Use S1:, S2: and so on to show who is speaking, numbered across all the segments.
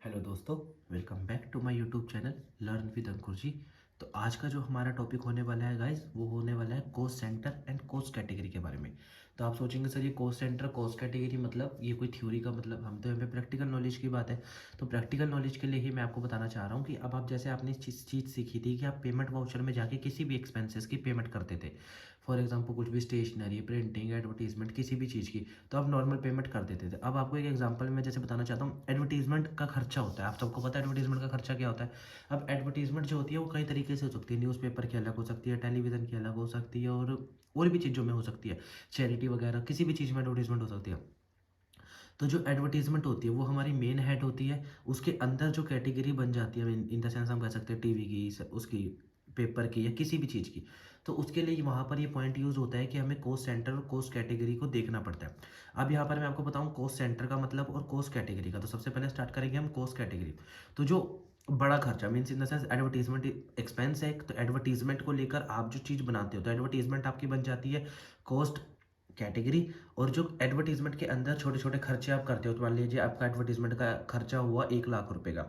S1: Hello दोस्तों, welcome back to my YouTube channel learn with Ankur ji. तो आज का जो हमारा टॉपिक होने वाला है गाइस, वो होने वाला है cost centre and cost category के बारे में। तो आप सोचेंगे सर ये कोस्ट सेंटर कोस्ट कैटेगरी मतलब ये कोई थ्योरी का मतलब, हम तो यहाँ पे प्रैक्टिकल नॉलेज की बात है। तो प्रैक्टिकल नॉलेज के लिए ही मैं आपको बताना चाह रहा हूँ कि अब आप जैसे आपने चीज़ सीखी थी कि आप पेमेंट वाउचर में जाके किसी भी एक्सपेंसेस की पेमेंट करते थे। फॉर एग्जाम्पल कुछ भी स्टेशनरी, प्रिंटिंग, एडवर्टीजमेंट, किसी भी चीज़ की, तो आप नॉर्मल पेमेंट कर देते थे। अब आपको एक एग्जांपल में जैसे बताना चाहता हूँ, एडवर्टीजमेंट का खर्चा होता है। आप सबको पता है एडवर्टीजमेंट का खर्चा क्या होता है। अब एडवर्टीजमेंट जो होती है वो कई तरीके से हो सकती है। न्यूज़पेपर की अलग हो सकती है, टेलीविजन की अलग हो सकती है, और भी चीज़ों में हो सकती है। चैरिटी वगैरह किसी भी चीज़ में एडवर्टीजमेंट हो सकती है। तो जो एडवर्टीजमेंट होती है वो हमारी मेन हेड होती है। उसके अंदर जो कैटेगरी बन जाती है, इन द सेंस हम कह सकते हैं टीवी की, उसकी, पेपर की या किसी भी चीज़ की। तो उसके लिए वहाँ पर ये पॉइंट यूज़ होता है कि हमें कोस्ट सेंटर और कोस्ट कैटेगरी को देखना पड़ता है। अब यहाँ पर मैं आपको बताऊँ कोस्ट सेंटर का मतलब और कोस्ट कैटेगरी का। तो सबसे पहले स्टार्ट करेंगे हम कोस्ट कैटेगरी। तो जो बड़ा खर्चा means in the sense advertisement expense है। तो एडवर्टीजमेंट को लेकर आप जो चीज़ बनाते हो, तो एडवर्टीजमेंट आपकी बन जाती है कोस्ट कैटेगरी। और जो एडवर्टीजमेंट के अंदर छोटे छोटे खर्चे आप करते हो, तो मान लीजिए आपका एडवर्टीजमेंट का खर्चा हुआ 1 लाख रुपए का,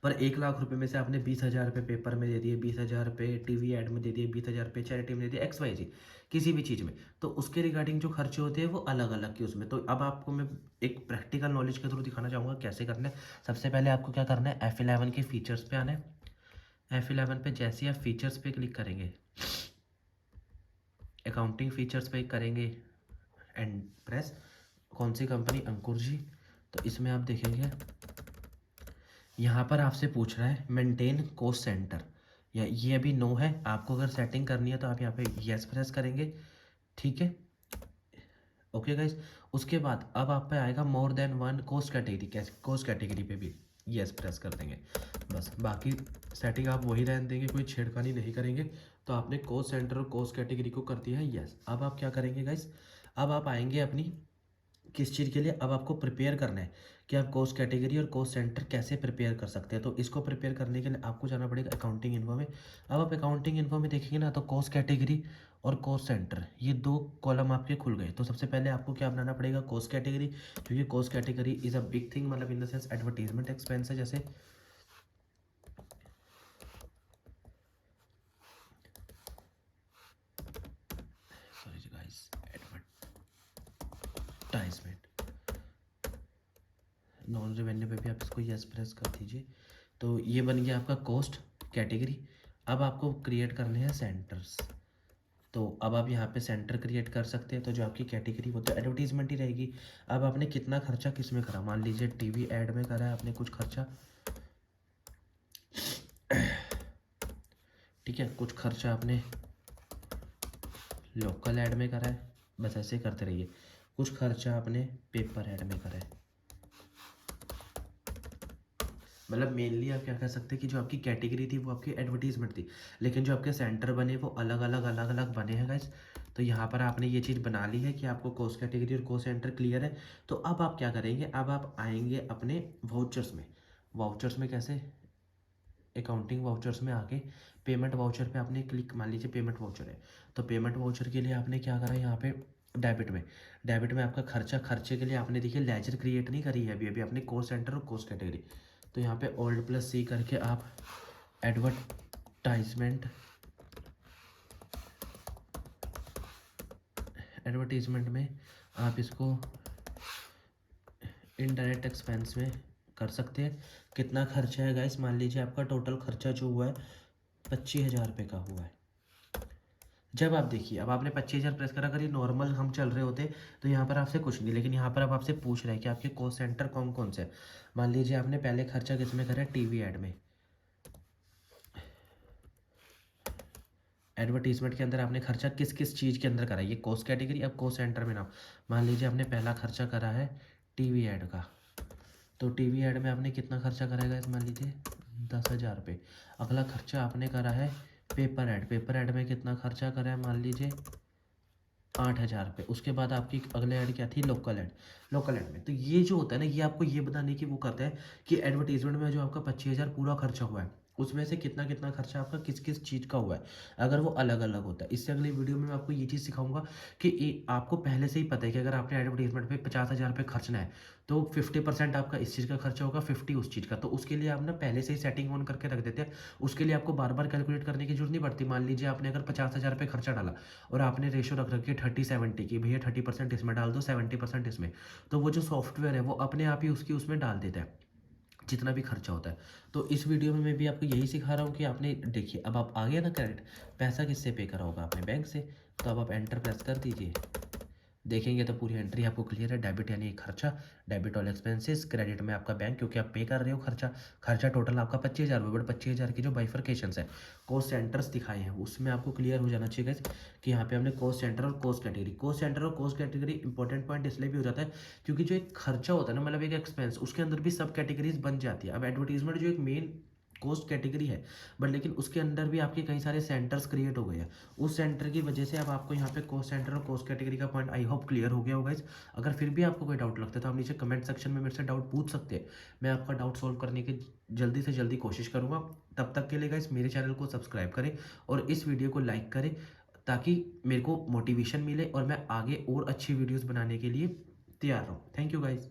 S1: पर 1 लाख रुपए में से आपने 20,000 रुपये पेपर में दे दिए, 20,000 रुपये टीवी एड में दे दिए, 20,000 रुपये चैरिटी में दे दिए, XYZ किसी भी चीज़ में। तो उसके रिगार्डिंग जो खर्चे होते हैं वो अलग अलग के उसमें। तो अब आपको मैं एक प्रैक्टिकल नॉलेज के थ्रू दिखाना चाहूँगा कैसे करना है। सबसे पहले आपको क्या करना है, F11 के फीचर्स पे आना है। F11 पे जैसे ही आप फीचर्स पे क्लिक करेंगे, अकाउंटिंग फीचर्स पे करेंगे एंड प्रेस, कौन सी कंपनी, अंकुर जी। तो इसमें आप देखेंगे यहाँ पर आपसे पूछ रहा है मेंटेन कोस्ट सेंटर, या ये अभी नो है। आपको अगर सेटिंग करनी है तो आप यहाँ पे यस प्रेस करेंगे, ठीक है। ओके गाइस, उसके बाद अब आप पे आएगा more than one cost category. कैसे कोस्ट कैटेगरी पे भी यस प्रेस कर देंगे। बस बाकी सेटिंग आप वही रहने देंगे, कोई छेड़खानी नहीं करेंगे। तो आपने कोस्ट सेंटर और कोस्ट कैटेगरी को कर दिया है यस। अब आप क्या करेंगे गाइस, अब आप आएंगे अपनी किस चीज़ के लिए, अब आपको प्रिपेयर करना है कि आप कोस्ट कैटेगरी और कोस्ट सेंटर कैसे प्रिपेयर कर सकते हैं। तो इसको प्रिपेयर करने के लिए आपको जाना पड़ेगा अकाउंटिंग इन्फो में। अब आप अकाउंटिंग इन्फो में देखेंगे ना, तो कोस्ट कैटेगरी और कोस्ट सेंटर ये दो कॉलम आपके खुल गए। तो सबसे पहले आपको क्या बनाना पड़ेगा, कोस्ट कैटेगरी, क्योंकि cost category is a big thing, मतलब in the sense advertisement expense है। जैसे sorry guys, advertisement, non revenue पे भी आप इसको यस प्रेस कर दीजिए। तो ये बन गया आपका कोस्ट कैटेगरी। अब आपको क्रिएट करने हैं सेंटर्स। तो अब आप यहाँ पे सेंटर क्रिएट कर सकते हैं। तो जो आपकी कैटेगरी वो तो एडवर्टीजमेंट ही रहेगी। अब आपने कितना खर्चा किस में करा, मान लीजिए टीवी ऐड में करा है आपने कुछ खर्चा, ठीक है। कुछ खर्चा आपने लोकल ऐड में करा है, बस ऐसे करते रहिए। कुछ खर्चा आपने पेपर ऐड में करा है। मतलब मेनली आप क्या कह सकते हैं कि जो आपकी कैटेगरी थी वो आपकी एडवर्टीजमेंट थी, लेकिन जो आपके सेंटर बने वो अलग अलग बने हैं गाइस। तो यहाँ पर आपने ये चीज़ बना ली है कि आपको कोस्ट कैटेगरी और कोस्ट सेंटर क्लियर है। तो अब आप क्या करेंगे, अब आप आएंगे अपने वाउचर्स में। वाउचर्स में कैसे, अकाउंटिंग वाउचर्स में आके पेमेंट वाउचर पे आपने क्लिक, मान लीजिए पेमेंट वाउचर है। तो पेमेंट वाउचर के लिए आपने क्या करा, यहाँ पे डेबिट में आपका खर्चा, खर्चे के लिए आपने देखिए लेजर क्रिएट नहीं करी है अभी अभी आपने कोस्ट सेंटर और कोस्ट कैटेगरी। तो यहाँ पे Alt+C करके आप एडवर्टीजमेंट में आप इसको इनडायरेक्ट एक्सपेंस में कर सकते हैं। कितना खर्चा है गाइस, मान लीजिए आपका टोटल खर्चा जो हुआ है 25,000 रुपये का हुआ है। जब आप देखिए, अब आपने 25,000 प्रेस करा, अगर ये नॉर्मल हम चल रहे होते तो यहाँ पर आपसे कुछ नहीं, लेकिन यहाँ पर अब आपसे पूछ रहा है कि आपके कोस्ट सेंटर कौन कौन से हैं। मान लीजिए आपने पहले खर्चा किस में करा है, टीवी ऐड में। एडवर्टीजमेंट के अंदर आपने खर्चा किस किस चीज़ के अंदर करा है, ये कोस्ट कैटेगरी। अब कोस्ट सेंटर में नाम, मान लीजिए आपने पहला खर्चा करा है टीवी ऐड का। तो टीवी ऐड में आपने कितना खर्चा करेगा, इस मान लीजिए 10,000 रुपये। अगला खर्चा आपने करा है पेपर ऐड। पेपर ऐड में कितना खर्चा करा है, मान लीजिए 8,000 रुपये। उसके बाद आपकी अगले ऐड क्या थी, लोकल ऐड। लोकल ऐड में तो ये जो होता है ना, ये आपको ये बताने की वो करता है कि एडवर्टीजमेंट में जो आपका 25,000 पूरा खर्चा हुआ है उसमें से कितना कितना खर्चा आपका किस किस चीज़ का हुआ है, अगर वो अलग अलग होता है। इससे अगली वीडियो में मैं आपको ये चीज़ सिखाऊंगा कि आपको पहले से ही पता है कि अगर आपने एडवर्टीजमेंट पे 50,000 रुपये खर्चना है तो 50% आपका इस चीज़ का खर्चा होगा, 50 उस चीज़ का। तो उसके लिए आप ना पहले से ही सेटिंग ऑन करके रख देते हैं। उसके लिए आपको बार बार कैलकुलेट करने की जरूरत नहीं पड़ती। मान लीजिए आपने अगर 50,000 रुपये खर्चा डाला और आपने रेशो रख रखी है 30-70 की, भैया 30% इसमें डाल दो, 70% इसमें, तो वो जो सॉफ्टवेयर है वो अपने आप ही उसकी उसमें डाल देता है जितना भी खर्चा होता है। तो इस वीडियो में मैं भी आपको यही सिखा रहा हूँ कि आपने देखिए, अब आप आ गया ना क्रेडिट, पैसा किससे पे करा होगा आपने, बैंक से। तो अब आप एंटर प्रेस कर दीजिए, देखेंगे तो पूरी एंट्री आपको क्लियर है। डेबिट यानी खर्चा, डेबिट ऑल एक्सपेंसेस, क्रेडिट में आपका बैंक क्योंकि आप पे कर रहे हो खर्चा। खर्चा टोटल आपका 25,000 रुपये, बट 25,000 की जो बाइफर्केशन है, कॉस्ट सेंटर्स दिखाए हैं, उसमें आपको क्लियर हो जाना चाहिए guys कि यहाँ पे हमने कॉस्ट सेंटर और कॉस्ट कैटेगरी, कॉस्ट सेंटर और कॉस्ट कैटेगरी इंपॉर्टेंट पॉइंट इसलिए भी हो जाता है क्योंकि जो एक खर्चा होता है ना, मतलब एक एक्सपेंस, उसके अंदर भी सब कैटेगरीज बन जाती है। अब एडवर्टीजमेंट जो एक मेन कॉस्ट कैटेगरी है, बट लेकिन उसके अंदर भी आपके कई सारे सेंटर्स क्रिएट हो गए हैं। उस सेंटर की वजह से अब आपको यहाँ पे कॉस्ट सेंटर और कॉस्ट कैटेगरी का पॉइंट आई होप क्लियर हो गया होगा इस। अगर फिर भी आपको कोई डाउट लगता है तो आप नीचे कमेंट सेक्शन में मेरे से डाउट पूछ सकते हैं। मैं आपका डाउट सॉल्व करने की जल्दी से जल्दी कोशिश करूँगा। तब तक के लिए गाइस मेरे चैनल को सब्सक्राइब करें और इस वीडियो को लाइक करें ताकि मेरे को मोटिवेशन मिले और मैं आगे और अच्छी वीडियोज़ बनाने के लिए तैयार रहूँ। Thank you guys.